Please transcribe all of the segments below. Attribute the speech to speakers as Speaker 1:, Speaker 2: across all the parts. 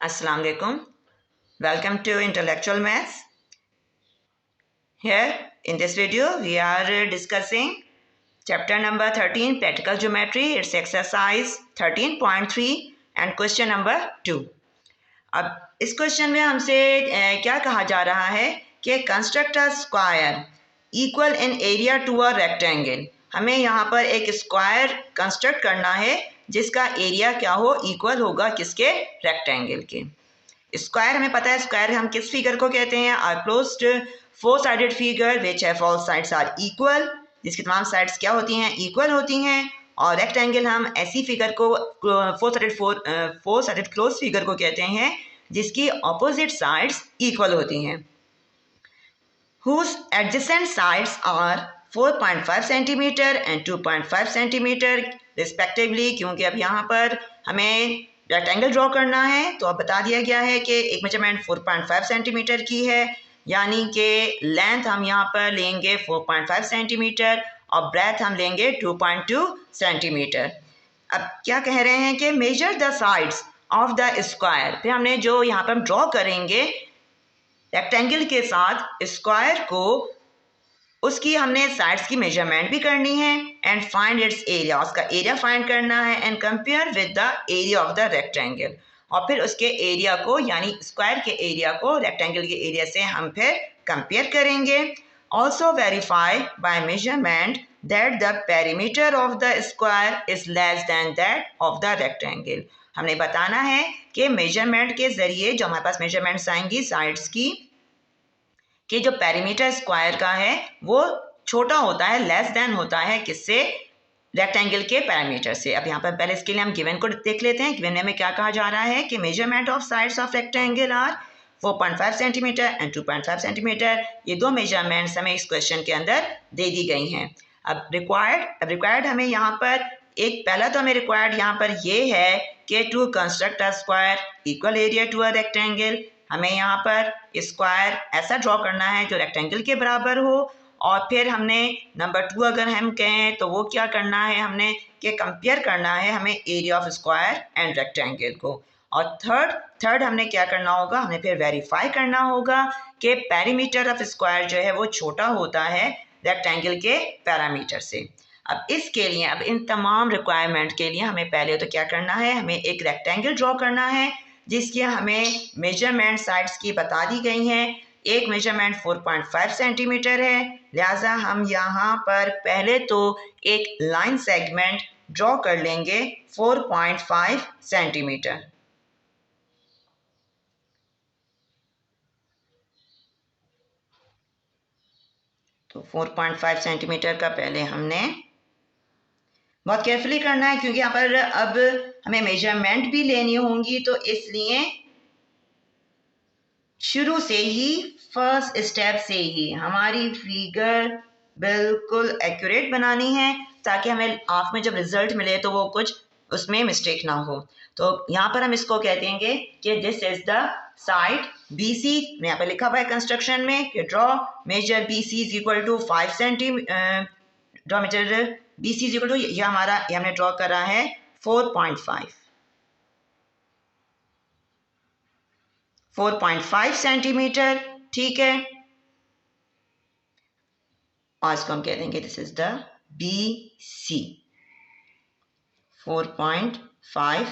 Speaker 1: Assalamu alaikum. Welcome to Intellectual Maths. Here in this video we are discussing chapter number 13 Practical Geometry. It's exercise 13.3 and question number 2. अब इस question में हमसे क्या कहा जा रहा है कि construct a square equal in area to a rectangle. हमें यहाँ पर एक स्क्वायर कंस्ट्रक्ट करना है जिसका एरिया क्या हो, इक्वल होगा किसके, रेक्टेंगल के। स्क्वायर हमें पता है, स्क्वायर हम किस फिगर को कहते हैं, are closed four sided figure which have all sides are equal, जिसकी तमाम साइड्स क्या होती हैं, इक्वल होती हैं। और रेक्टेंगल हम ऐसी फिगर को फोर साइडेड क्लोज फिगर को कहते हैं जिसकी ऑपोजिट साइड्स इक्वल होती हैं। whose adjacent sides are 4.5 centimetre and 2.5 centimetre respectively. क्योंकि अब यहाँ पर हमें रेक्टेंगल ड्रॉ करना है तो अब बता दिया गया है कि एक मेजरमेंट 4.5 सेंटीमीटर की है, यानी कि लेंथ हम यहाँ पर लेंगे 4.5 सेंटीमीटर और ब्रेथ हम लेंगे 2.2 सेंटीमीटर। अब क्या कह रहे हैं कि measure the sides of the square. फिर हमने जो यहाँ पर हम ड्रॉ करेंगे रेक्टेंगल के साथ स्क्वायर को, उसकी हमने साइड्स की मेजरमेंट भी करनी है एंड फाइंड इट्स एरिया, उसका एरिया फाइंड करना है and compare with the area of the rectangle. और फिर उसके एरिया को, यानी स्क्वायर के एरिया को रेक्टेंगल के एरिया से हम फिर कंपेयर करेंगे। Also verify by measurement that the perimeter of the square is less than that of the rectangle. हमने बताना है कि मेजरमेंट के ज़रिए जो हमारे पास मेजरमेंट्स आएंगी साइड्स की, कि जो पेरीमीटर स्क्वायर का है वो छोटा होता है, लेस देन होता है किससे, रेक्टेंगल के पैरामीटर से। अब यहाँ पर पहले इसके लिए हम गिवन को देख लेते हैं। गिवन में क्या कहा जा रहा है कि measurement of sides of rectangle are 4.5 centimetre and 2.5 centimetre. ये दो मेजरमेंट्स हमें इस क्वेश्चन के अंदर दे दी गई हैं। अब रिक्वायर्ड हमें यहाँ पर एक पहला तो हमें रिक्वायर्ड यहाँ पर ये है कि to construct a square equal area to a rectangle. हमें यहाँ पर स्क्वायर ऐसा ड्रॉ करना है जो रेक्टेंगल के बराबर हो। और फिर हमने नंबर 2 अगर हम कहें तो वो क्या करना है, हमने कि कंपेयर करना है हमें area of square and rectangle को। और थर्ड हमने क्या करना होगा, हमें फिर वेरीफाई करना होगा कि पेरीमीटर ऑफ स्क्वायर जो है वो छोटा होता है रेक्टेंगल के पैरामीटर से। अब इसके लिए, अब इन तमाम रिक्वायरमेंट के लिए हमें पहले तो क्या करना है, हमें एक रेक्टेंगल ड्रॉ करना है जिसकी हमें मेजरमेंट साइड्स की बता दी गई हैं। एक मेजरमेंट 4.5 सेंटीमीटर है, लिहाजा हम यहाँ पर पहले तो एक लाइन सेगमेंट ड्रॉ कर लेंगे 4.5 सेंटीमीटर। तो 4.5 सेंटीमीटर का पहले हमने बहुत केयरफुली करना है, क्योंकि यहाँ पर अब हमें मेजरमेंट भी लेनी होंगी, तो इसलिए शुरू से ही, फर्स्ट स्टेप से ही हमारी फिगर बिल्कुल एक्यूरेट बनानी है ताकि हमें आँख में जब रिजल्ट मिले तो वो कुछ उसमें मिस्टेक ना हो। तो यहाँ पर हम इसको कहते हैं कि this is the side BC। यहाँ पर लिखा हुआ है कंस्ट्रक्शन में कि draw measure BC is equal to 5 centimetre. Draw measure BC is equal to, ये हमारा, ये हमने ड्रॉ करा है 4.5 सेंटीमीटर, ठीक है। और इसको हम कह देंगे this is the BC 4.5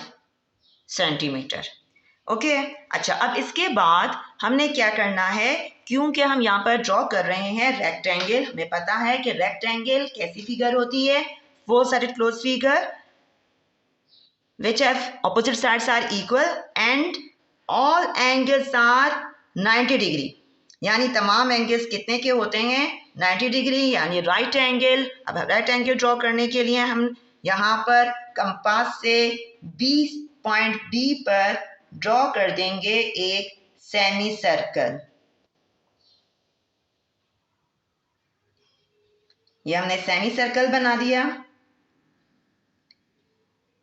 Speaker 1: centimetre, okay. अच्छा, अब इसके बाद हमने क्या करना है, क्योंकि हम यहाँ पर ड्रॉ कर रहे हैं रेक्टेंगल, हमें पता है कि रेक्टेंगल कैसी फिगर होती है, four sided close figure which have opposite sides are equal and all angles are 90 degree. यानी तमाम एंगल्स कितने के होते हैं, 90 डिग्री, यानी राइट एंगल। अब राइट एंगल ड्रॉ करने के लिए हम यहाँ पर कंपास से पॉइंट B पर ड्रॉ कर देंगे एक सेमी सर्कल। ये हमने सेमी सर्कल बना दिया,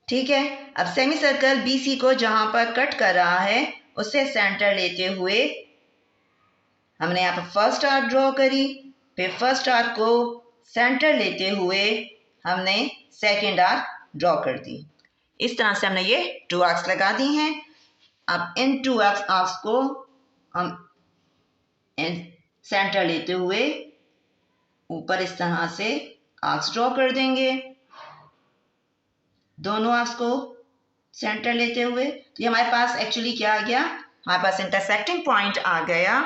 Speaker 1: ठीक है। अब सेमी सर्कल BC को जहां पर कट कर रहा है उससे सेंटर लेते हुए हमने यहाँ पर फर्स्ट आर्क ड्रॉ करी, फिर फर्स्ट आर्क को सेंटर लेते हुए हमने सेकंड आर्क ड्रॉ कर दी। इस तरह से हमने ये 2 आर्क्स लगा दी हैं। अब इन टू आर्क्स को हम सेंटर लेते हुए ऊपर इस तरह से आर्क्स ड्रॉ कर देंगे, दोनों आर्क्स को सेंटर लेते हुए। तो ये हमारे पास एक्चुअली क्या आ गया, हमारे पास इंटरसेक्टिंग पॉइंट आ गया।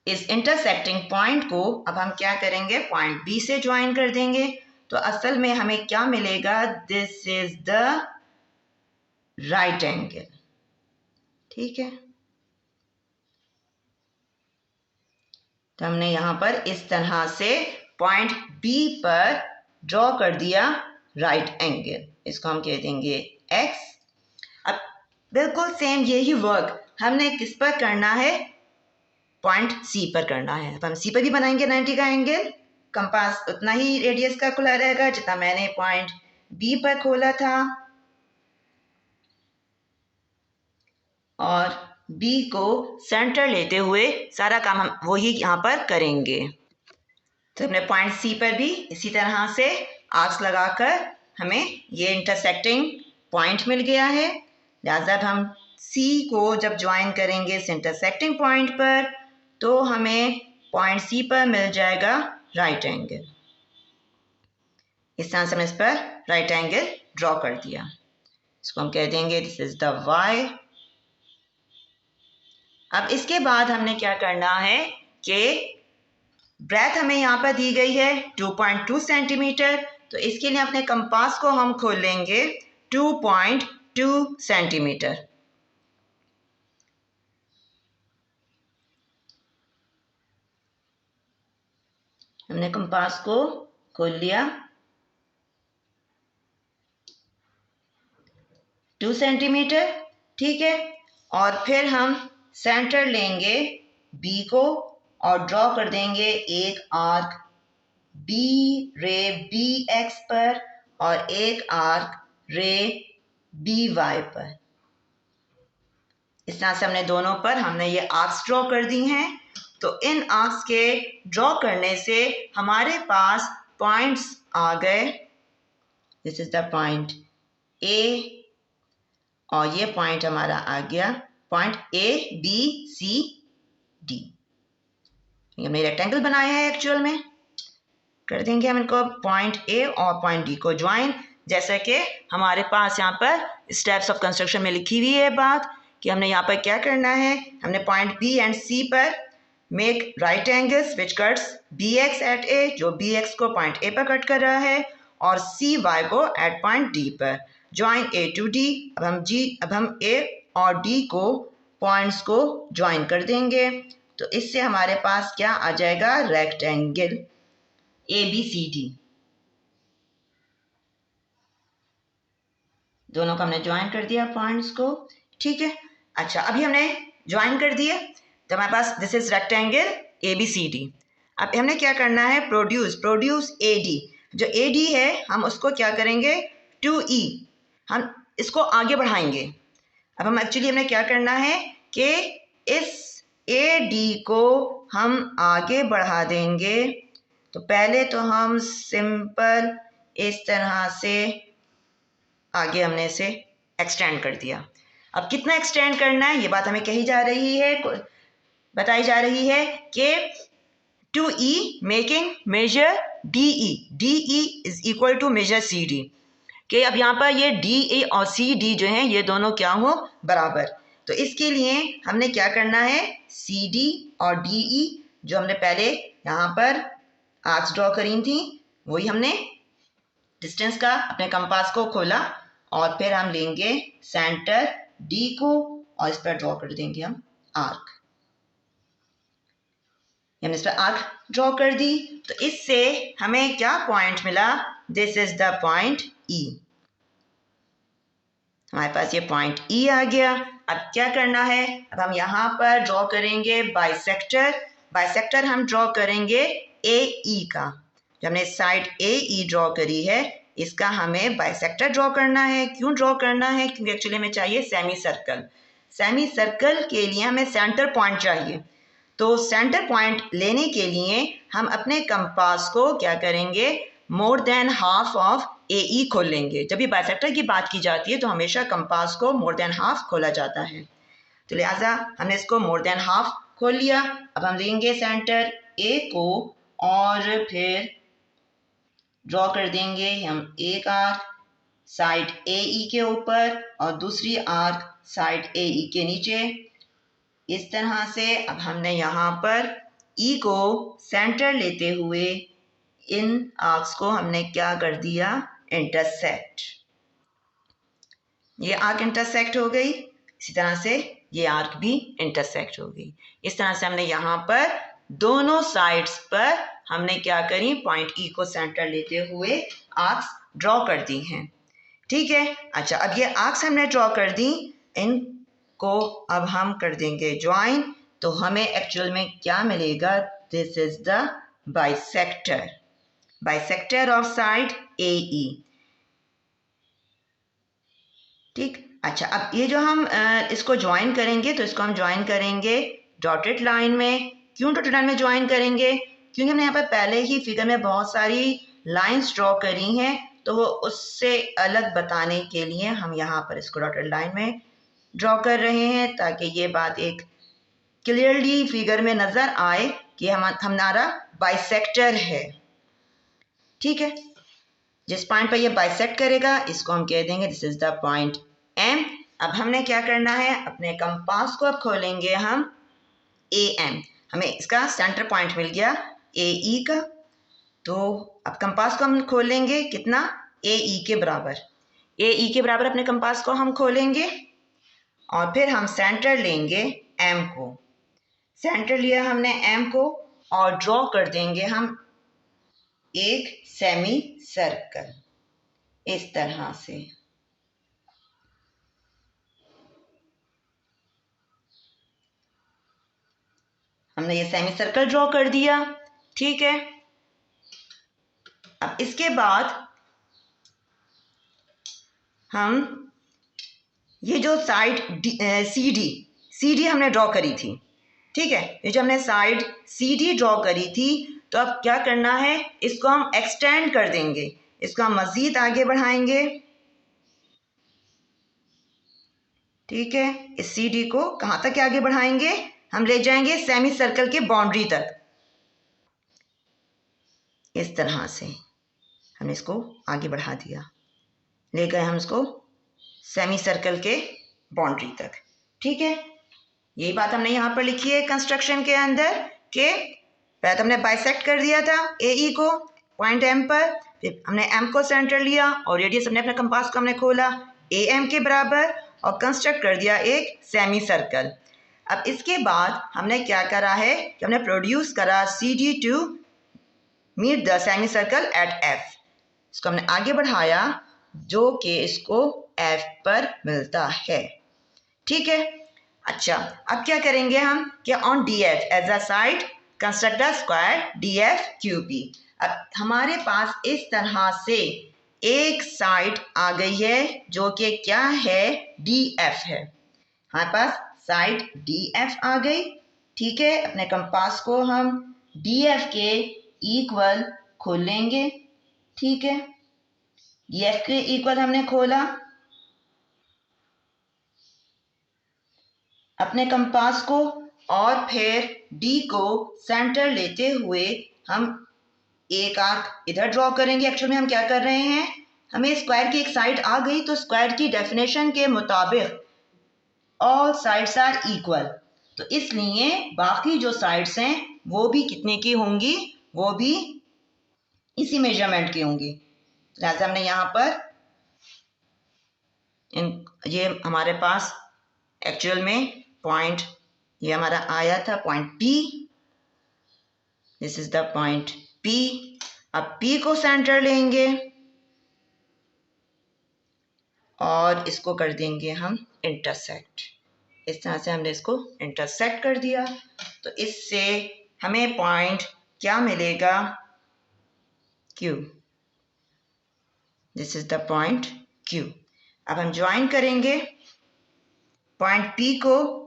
Speaker 1: इस इंटरसेक्टिंग पॉइंट को अब हम क्या करेंगे, पॉइंट बी से ज्वाइन कर देंगे। तो असल में हमें क्या मिलेगा, this is the right angle. ठीक है, तो हमने यहां पर इस तरह से पॉइंट बी पर ड्रॉ कर दिया राइट एंगल, इसको हम कह देंगे एक्स। अब बिल्कुल सेम यही वर्क हमने किस पर करना है, पॉइंट सी पर करना है। अब हम सी पर भी बनाएंगे 90 का एंगल, कंपास उतना ही रेडियस का खुला रहेगा जितना मैंने पॉइंट बी पर खोला था, और बी को सेंटर लेते हुए सारा काम हम वही यहाँ पर करेंगे। तो हमने पॉइंट सी पर भी इसी तरह से आर्क्स लगाकर हमें ये इंटरसेक्टिंग पॉइंट मिल गया है। लिहाजा हम सी को जब ज्वाइन करेंगे इस इंटरसेक्टिंग पॉइंट पर, तो हमें पॉइंट सी पर मिल जाएगा राइट एंगल। इस तरह से हमने इस पर राइट एंगल ड्रॉ कर दिया, इसको हम कह देंगे दिस इज द वाई। अब इसके बाद हमने क्या करना है कि ब्रेथ हमें यहाँ पर दी गई है 2.2 सेंटीमीटर, तो इसके लिए अपने कंपास को हम खोल लेंगे 2.2 सेंटीमीटर। हमने कंपास को खोल लिया 2 सेंटीमीटर। ठीक है, और फिर हम सेंटर लेंगे बी को और ड्रॉ कर देंगे एक आर्क बी रे बी एक्स पर और एक आर्क रे बी वाई पर। इस तरह से हमने दोनों पर हमने ये आर्क्स ड्रॉ कर दी हैं। तो इन आर्क्स के ड्रॉ करने से हमारे पास पॉइंट्स आ गए, this is the point A, और ये पॉइंट हमारा आ गया point A B C D. हमने रेक्टेंगल बनाया है, एक्चुअल में कर देंगे हम इनको पॉइंट ए और पॉइंट डी को ज्वाइन, जैसे कि हमारे पास यहाँ पर स्टेप्स ऑफ कंस्ट्रक्शन में लिखी हुई है बात कि हमने यहाँ पर क्या करना है। हमने पॉइंट बी एंड सी पर make right angles which cuts B X at A, जो बी एक्स को पॉइंट ए पर कट कर रहा है, और सी वाई को एट पॉइंट डी पर, ज्वाइन ए टू डी। अब हम ए और डी को पॉइंट्स को ज्वाइन कर देंगे, तो इससे हमारे पास क्या आ जाएगा, rectangle A B C D. दोनों को हमने ज्वाइन कर दिया पॉइंट्स को। ठीक है, अच्छा अभी हमने ज्वाइन कर दिए, तो हमारे पास this is rectangle A B C D. अब हमने क्या करना है, प्रोड्यूस ए डी। जो ए डी है हम उसको क्या करेंगे 2e, हम इसको आगे बढ़ाएंगे। अब हम एक्चुअली हमें क्या करना है कि इस ए डी को हम आगे बढ़ा देंगे। तो पहले तो हम सिंपल इस तरह से आगे हमने इसे एक्सटेंड कर दिया। अब कितना एक्सटेंड करना है ये बात हमें कही जा रही है, बताई जा रही है कि 2e making measure DE is equal to measure CD, कि अब यहाँ पर ये DE और CD जो हैं ये दोनों क्या हो, बराबर। तो इसके लिए हमने क्या करना है, CD और DE जो हमने पहले यहाँ पर आर्क्स ड्रॉ करी थी वही हमने डिस्टेंस का अपने कंपास को खोला, और फिर हम लेंगे सेंटर D को और इस पर ड्रॉ कर देंगे हम आर्क। हमने इस पर आर्क ड्रॉ कर दी, तो इससे हमें क्या पॉइंट मिला, this is the point E। हमारे पास ये पॉइंट E आ गया। अब क्या करना है, अब हम यहाँ पर ड्रॉ करेंगे बाइसेक्टर हम ड्रॉ करेंगे AE का। जो हमने साइड AE ड्रॉ करी है इसका हमें बाइसेक्टर ड्रॉ करना है। क्यों ड्रॉ करना है, क्योंकि एक्चुअली हमें चाहिए सेमी सर्कल के लिए हमें सेंटर पॉइंट चाहिए। तो सेंटर पॉइंट लेने के लिए हम अपने कंपास को क्या करेंगे, मोर देन हाफ ऑफ ए ई खोल लेंगे। जब भी बाइसेक्टर की बात की जाती है तो हमेशा कंपास को मोर देन हाफ खोला जाता है। तो लिहाजा हमने इसको मोर देन हाफ खोल लिया। अब हम लेंगे सेंटर ए को और फिर ड्रॉ कर देंगे हम एक आर्क साइड ए ई के ऊपर और दूसरी आर्क साइड ए ई के नीचे। इस तरह से अब हमने यहाँ पर ई को सेंटर लेते हुए इन आर्क्स को हमने क्या कर दिया, इंटरसेक्ट। ये आर्क इंटरसेक्ट हो गई, इसी तरह से ये आर्क भी इंटरसेक्ट हो गई। इस तरह से हमने यहाँ पर दोनों साइड्स पर हमने क्या करी, पॉइंट ई को सेंटर लेते हुए आर्क्स ड्रॉ कर दी हैं। ठीक है, अच्छा अब ये आर्क्स हमने ड्रॉ कर दी, इनको अब हम कर देंगे ज्वाइन। तो हमें एक्चुअल में क्या मिलेगा, this is the bisector of side A E. ठीक, अच्छा अब ये जो हम इसको ज्वाइन करेंगे तो इसको हम ज्वाइन करेंगे डॉटेड लाइन में। क्यों डॉटेड लाइन में ज्वाइन करेंगे, क्योंकि हमने यहाँ पर पहले ही फिगर में बहुत सारी लाइंस ड्रॉ करी हैं, तो वो उससे अलग बताने के लिए हम यहाँ पर इसको डॉटेड लाइन में ड्रॉ कर रहे हैं, ताकि ये बात एक क्लियरली फिगर में नज़र आए कि हमारा बाइसेक्टर है। ठीक है, जिस पॉइंट पर ये बाइसेक्ट करेगा इसको हम कह देंगे this is the point M. अब हमने क्या करना है, अपने कंपास को अब खोलेंगे हम ए एम। हमें इसका सेंटर पॉइंट मिल गया ए ई का, तो अब कंपास को हम खोलेंगे कितना, ए ई के बराबर। ए ई के बराबर अपने कंपास को हम खोलेंगे और फिर हम सेंटर लेंगे एम को। सेंटर लिया हमने एम को और ड्रॉ कर देंगे हम एक सेमी सर्कल इस तरह से। हमने ये सेमी सर्कल ड्रॉ कर दिया। ठीक है, अब इसके बाद हम ये जो साइड सी डी हमने ड्रॉ करी थी, ठीक है, ये जो हमने साइड सी डी ड्रॉ करी थी, तो अब क्या करना है, इसको हम एक्सटेंड कर देंगे, इसको हम मज़ीद आगे बढ़ाएंगे। ठीक है, इस सी डी को कहाँ तक आगे बढ़ाएंगे, हम ले जाएंगे सेमी सर्कल के बाउंड्री तक। इस तरह से हमने इसको आगे बढ़ा दिया, ले गए हम इसको सेमी सर्कल के बाउंड्री तक। ठीक है, यही बात हमने यहाँ पर लिखी है कंस्ट्रक्शन के अंदर कि पहले तो हमने बाइसेक्ट कर दिया था ए ई को पॉइंट एम पर, फिर हमने एम को सेंटर लिया और रेडियस हमने अपने कंपास को हमने खोला ए एम के बराबर और कंस्ट्रक्ट कर दिया एक सेमी सर्कल। अब इसके बाद हमने क्या करा है कि हमने प्रोड्यूस करा C D to meet the semi circle at F. इसको हमने आगे बढ़ाया जो कि इसको एफ पर मिलता है। ठीक है, अच्छा अब क्या करेंगे हम कि on D F as a side construct a square D F Q P. अब हमारे पास इस तरह से एक साइड आ गई है जो कि क्या है, डी एफ है। हमारे पास साइड डी एफ आ गई। ठीक है, अपने कंपास को हम डी एफ के इक्वल खोलेंगे। ठीक है, डी एफ के इक्वल हमने खोला, अपने कंपास को और फिर डी को सेंटर लेते हुए हम एक आर्क इधर ड्रॉ करेंगे। एक्चुअल में हम क्या कर रहे हैं, हमें स्क्वायर की एक साइड आ गई, तो स्क्वायर की डेफिनेशन के मुताबिक ऑल साइड्स आर इक्वल, तो इसलिए बाकी जो साइड्स हैं वो भी कितने की होंगी, वो भी इसी मेजरमेंट की होंगी। जैसे हमने यहाँ पर ये हमारे पास एक्चुअल में पॉइंट ये हमारा आया था point P, this is the point P. अब पी को सेंटर लेंगे और इसको कर देंगे हम इंटरसेक्ट। इस तरह से हमने इसको इंटरसेक्ट कर दिया, तो इससे हमें पॉइंट क्या मिलेगा, Q. This is the point Q. अब हम ज्वाइन करेंगे पॉइंट पी को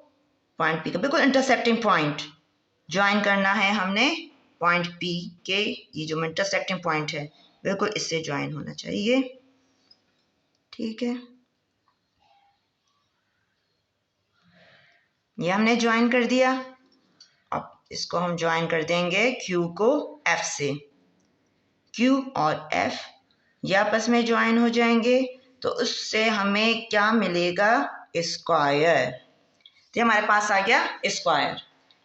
Speaker 1: बिल्कुल इंटरसेक्टिंग पॉइंट ज्वाइन करना है हमने पॉइंट पी के, ये जो इंटरसेक्टिंग पॉइंट है बिल्कुल इससे ज्वाइन होना चाहिए। ठीक है, ये हमने ज्वाइन कर दिया। अब इसको हम ज्वाइन कर देंगे Q को F से। Q और F ये आपस में ज्वाइन हो जाएंगे, तो उससे हमें क्या मिलेगा? स्क्वायर। तो हमारे पास आ गया स्क्वायर।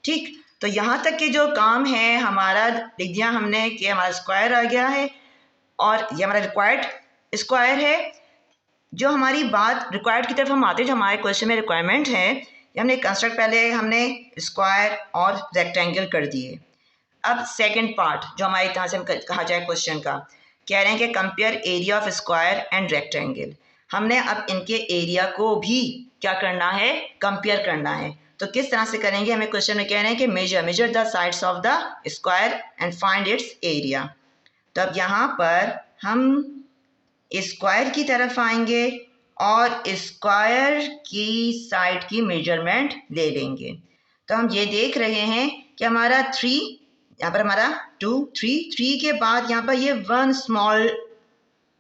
Speaker 1: ठीक, तो यहाँ तक के जो काम है हमारा लिख दिया हमने कि हमारा स्क्वायर आ गया है और ये हमारा रिक्वायर्ड स्क्वायर है। जो हमारी बात रिक्वायर्ड की तरफ हम आते हैं, जो हमारे क्वेश्चन में रिक्वायरमेंट है, ये हमने कंस्ट्रक्ट पहले हमने स्क्वायर और रेक्टेंगल कर दिए। अब सेकंड पार्ट जो हमारे यहाँ से कहा जाए क्वेश्चन का, कह रहे हैं कि compare area of square and rectangle. हमने अब इनके एरिया को भी क्या करना है? कंपेयर करना है। तो किस तरह से करेंगे? हमें क्वेश्चन में कह रहे हैं कि measure the sides of the square and find its area. तो अब यहाँ पर हम स्क्वायर की तरफ आएंगे और स्क्वायर की साइड की मेजरमेंट ले लेंगे। तो हम ये देख रहे हैं कि हमारा 3, यहाँ पर हमारा 2, 3 के बाद यहाँ पर ये 1 स्मॉल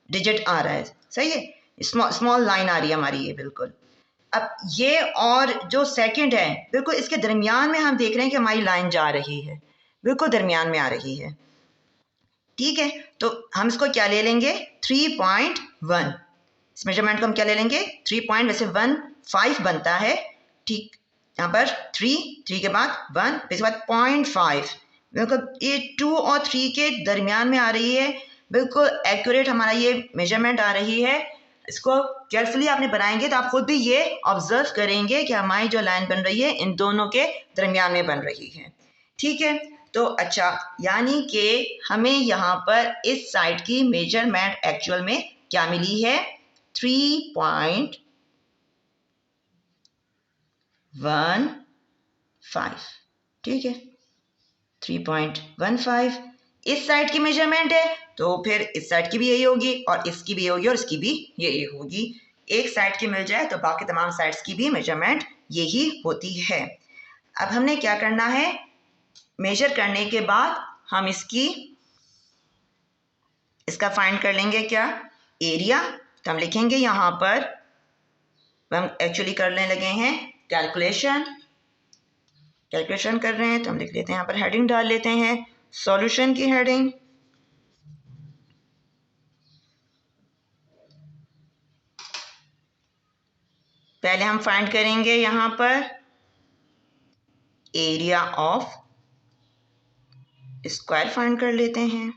Speaker 1: डिजिट आ रहा है। सही है, स्मॉल लाइन आ रही है हमारी ये बिल्कुल। अब ये और जो सेकंड है बिल्कुल इसके दरमियान में हम देख रहे हैं कि हमारी लाइन जा रही है, बिल्कुल दरमियान में आ रही है। ठीक है, तो हम इसको क्या ले लेंगे? 3.1। इस मेजरमेंट को हम क्या ले लेंगे? 3 वैसे 1.5 बनता है। ठीक, यहाँ पर 3 के बाद 1, इसके बाद 0.5, बिल्कुल ये 2 और 3 के दरमियान में आ रही है। बिल्कुल एक्यूरेट हमारा ये मेजरमेंट आ रही है। इसको केयरफुली आपने बनाएंगे तो आप खुद भी ये ऑब्जर्व करेंगे कि हमारी जो लाइन बन रही है इन दोनों के दरमियान में बन रही है। ठीक है, तो अच्छा, यानी कि हमें यहाँ पर इस साइड की मेजरमेंट एक्चुअल में क्या मिली है? 3.15। ठीक है, 3.15 इस साइड की मेजरमेंट है, तो फिर इस साइड की भी यही होगी और इसकी भी होगी और इसकी भी यही होगी। एक साइड की मिल जाए तो बाकी तमाम साइड्स की भी मेजरमेंट यही होती है। अब हमने क्या करना है? मेजर करने के बाद हम इसका फाइंड कर लेंगे क्या? एरिया। तो हम लिखेंगे यहाँ पर, हम एक्चुअली करने लगे हैं कैलकुलेशन कर रहे हैं, तो हम लिख लेते हैं यहाँ पर, हेडिंग डाल लेते हैं, सॉल्यूशन की हेडिंग। पहले हम फाइंड करेंगे यहाँ पर एरिया ऑफ स्क्वायर फाइंड कर लेते हैं।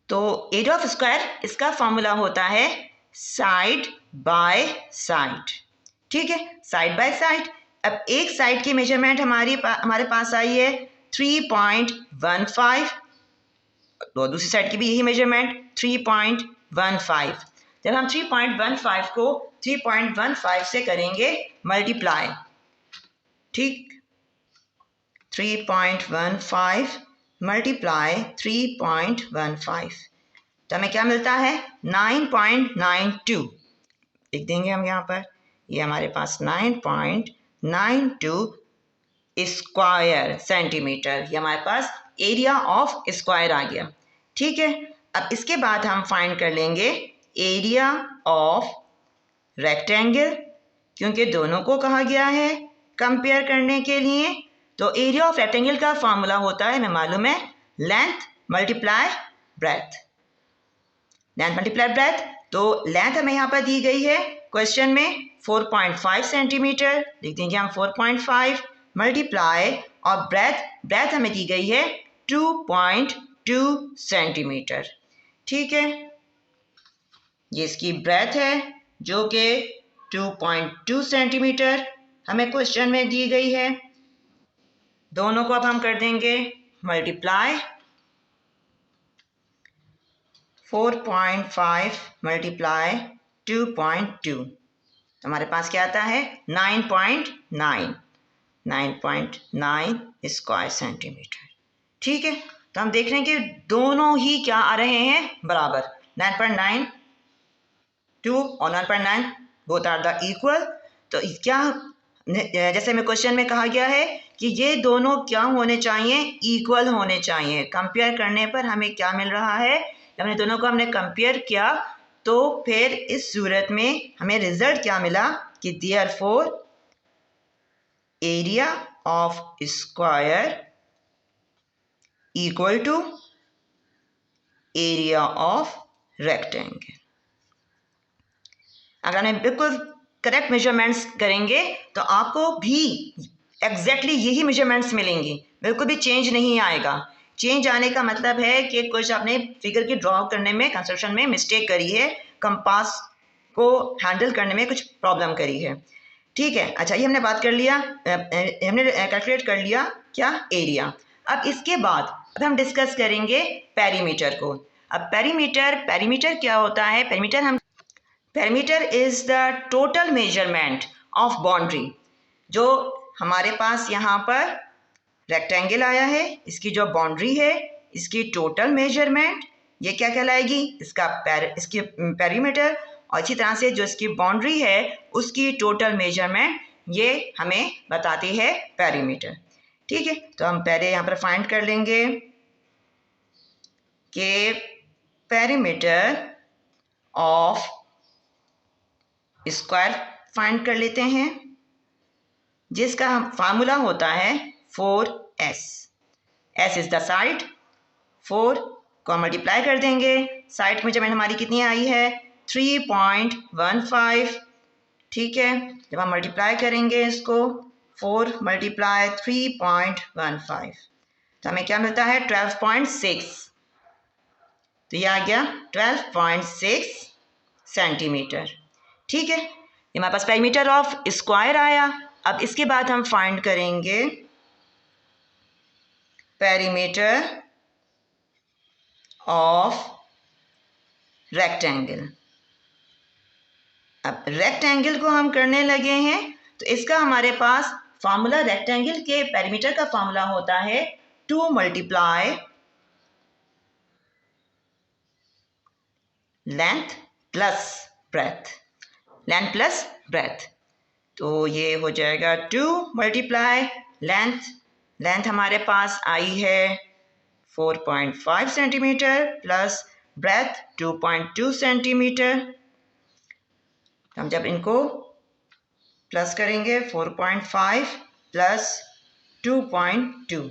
Speaker 1: तो एरिया ऑफ स्क्वायर इसका फॉर्मूला होता है साइड बाय साइड। ठीक है, साइड बाय साइड। अब एक साइड की मेजरमेंट हमारे पास आई है 3.15, तो दूसरी साइड की भी यही मेजरमेंट 3.15। जब हम 3.15 को 3.15 से करेंगे मल्टीप्लाई, ठीक, 3.15 मल्टीप्लाई 3.15, तो हमें क्या मिलता है? 9.92 लिख देंगे हम यहाँ पर। ये हमारे पास 9.92 स्क्वायर सेंटीमीटर, ये हमारे पास एरिया ऑफ स्क्वायर आ गया। ठीक है, अब इसके बाद हम फाइंड कर लेंगे एरिया ऑफ रेक्टेंगल, क्योंकि दोनों को कहा गया है कंपेयर करने के लिए। तो एरिया ऑफ रेक्टेंगल का फॉर्मूला होता है, हमें मालूम है, length multiply breath. Length multiply breath, तो लेंथ हमें यहाँ पर दी गई है क्वेश्चन में 4.5 सेंटीमीटर, लिख देंगे हम 4.5 मल्टीप्लाई, और ब्रेथ हमें दी गई है 2.2 सेंटीमीटर। ठीक है, ये इसकी ब्रेथ है जो कि 2.2 सेंटीमीटर हमें क्वेश्चन में दी गई है। दोनों को अब हम कर देंगे मल्टीप्लाई, 4.5 मल्टीप्लाई 2.2, तो हमारे पास क्या आता है? 9.9 स्क्वायर सेंटीमीटर। ठीक है, तो हम देख रहे हैं कि दोनों ही क्या आ रहे हैं? बराबर। 9.92 और 9.9 बोथ आर द इक्वल। तो क्या, जैसे हमें क्वेश्चन में कहा गया है कि ये दोनों क्या होने चाहिए, इक्वल होने चाहिए। कंपेयर करने पर हमें क्या मिल रहा है, हमने दोनों को हमने कंपेयर किया तो फिर इस सूरत में हमें रिजल्ट क्या मिला कि therefore area of square equal to area of rectangle. अगर हमें बिल्कुल करेक्ट मेजरमेंट्स करेंगे तो आपको भी एग्जैक्टली यही मेजरमेंट्स मिलेंगी, बिल्कुल भी चेंज नहीं आएगा। चेंज आने का मतलब है कि कुछ आपने फिगर की ड्रॉ करने में, कंस्ट्रक्शन में मिस्टेक करी है, कंपास को हैंडल करने में कुछ प्रॉब्लम करी है। ठीक है, अच्छा ये हमने बात कर लिया, हमने कैलकुलेट कर लिया क्या, एरिया। अब इसके बाद अब हम डिस्कस करेंगे पेरीमीटर को। अब पेरीमीटर क्या होता है, perimeter is the total measurement of boundary. जो हमारे पास यहाँ पर रेक्टेंगल आया है, इसकी जो बाउंड्री है, इसकी टोटल मेजरमेंट ये क्या कहलाएगी, इसकी पेरीमीटर। और इसी तरह से जो इसकी बाउंड्री है उसकी टोटल मेजरमेंट ये हमें बताती है पेरीमीटर। ठीक है, तो हम पहले यहाँ पर फाइंड कर लेंगे कि पेरीमीटर ऑफ स्क्वायर फाइंड कर लेते हैं, जिसका फार्मूला होता है 4s। s is the side, 4 को मल्टीप्लाई कर देंगे, साइड मेजरमेंट हमारी कितनी आई है 3.15। ठीक है, जब हम मल्टीप्लाई करेंगे इसको 4 मल्टीप्लाई 3.15 तो हमें क्या मिलता है 12.6। तो ये आ गया 12.6 सेंटीमीटर। ठीक है, ये हमारे पास पेरीमीटर ऑफ स्क्वायर आया। अब इसके बाद हम फाइंड करेंगे पेरीमीटर ऑफ रेक्टेंगल। अब रेक्टेंगल को हम करने लगे हैं तो इसका हमारे पास फार्मूला, रेक्टेंगल के पेरीमीटर का फार्मूला होता है 2 multiply length plus breadth, length plus breadth. तो ये हो जाएगा 2 मल्टीप्लाई लेंथ हमारे पास आई है 4.5 सेंटीमीटर प्लस ब्रेथ 2.2 सेंटीमीटर। हम जब इनको प्लस करेंगे 4.5 प्लस 2.2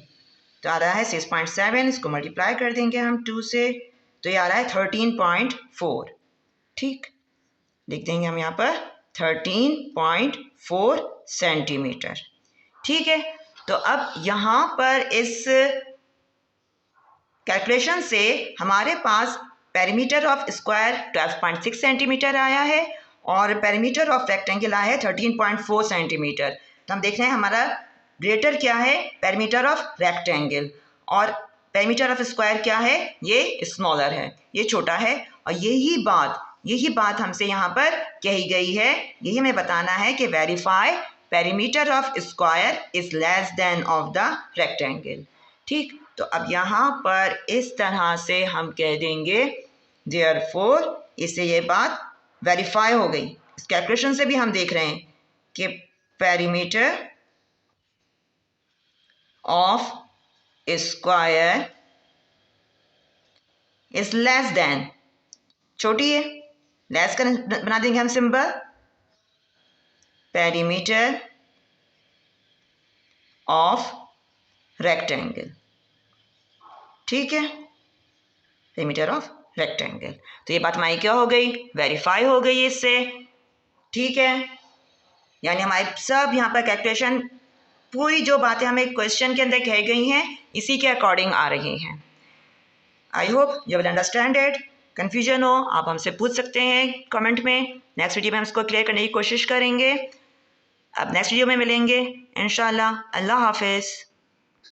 Speaker 1: तो आ रहा है 6.7। इसको मल्टीप्लाई कर देंगे हम 2 से तो ये आ रहा है 13.4। ठीक, लिख देंगे हम यहाँ पर 13.4 सेंटीमीटर। ठीक है, तो अब यहाँ पर इस कैलकुलेशन से हमारे पास पेरीमीटर ऑफ स्क्वायर 12.6 सेंटीमीटर आया है और पेरीमीटर ऑफ रेक्टेंगल आया है 13.4 सेंटीमीटर। तो हम देख रहे हैं हमारा ग्रेटर क्या है, पेरीमीटर ऑफ रेक्टेंगल, और पेरीमीटर ऑफ स्क्वायर क्या है, ये स्मॉलर है, ये छोटा है। और यही बात हमसे यहाँ पर कही गई है, यही हमें बताना है कि verify perimeter of square is less than of the rectangle. ठीक, तो अब यहाँ पर इस तरह से हम कह देंगे देयरफॉर, इससे ये बात वेरीफाई हो गई। इस कैलकुलेशन से भी हम देख रहे हैं कि perimeter of square is less than, छोटी है, लेस का बना देंगे हम सिंबल, पेरीमीटर ऑफ रेक्टेंगल। ठीक है, पेरीमीटर ऑफ रेक्टेंगल। तो ये बात हमारी क्या हो गई, वेरीफाई हो गई इससे। ठीक है, यानी हमारे सब यहाँ पर कैलकुलेशन, पूरी जो बातें हमें क्वेश्चन के अंदर कही गई हैं इसी के अकॉर्डिंग आ रही हैं। I hope you will understand it. Confusion हो आप हमसे पूछ सकते हैं कमेंट में। नेक्स्ट वीडियो में हम इसको क्लियर करने की कोशिश करेंगे। अब नेक्स्ट वीडियो में मिलेंगे इंशाल्लाह। अल्लाह हाफिज़।